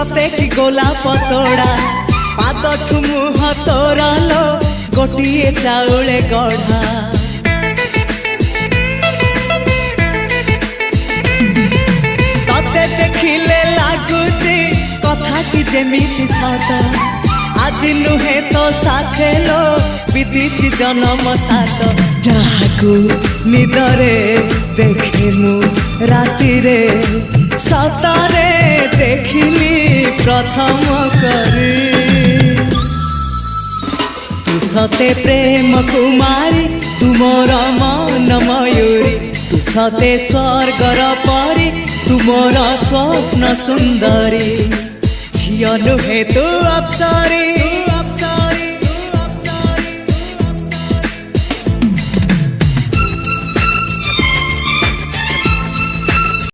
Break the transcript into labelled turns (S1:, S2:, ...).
S1: सते कि गोलाप तोड़ा पादठु मुह तोरा लो गोटिए चाउले गढ़ा तते देखिले लागुची कथाटी जेमिति सत आज नुहे तो साथे लो बीतीची जन्म सात जहाकू निदरे देखे मु राति रे सतारे देखिली प्रथम करी तू सते प्रेम कुमारी तू मोर मन मयूरी तू सते स्वर्गर परी तू मोर स्वप्न सुंदरी झियो नुहे तू अप्सरी।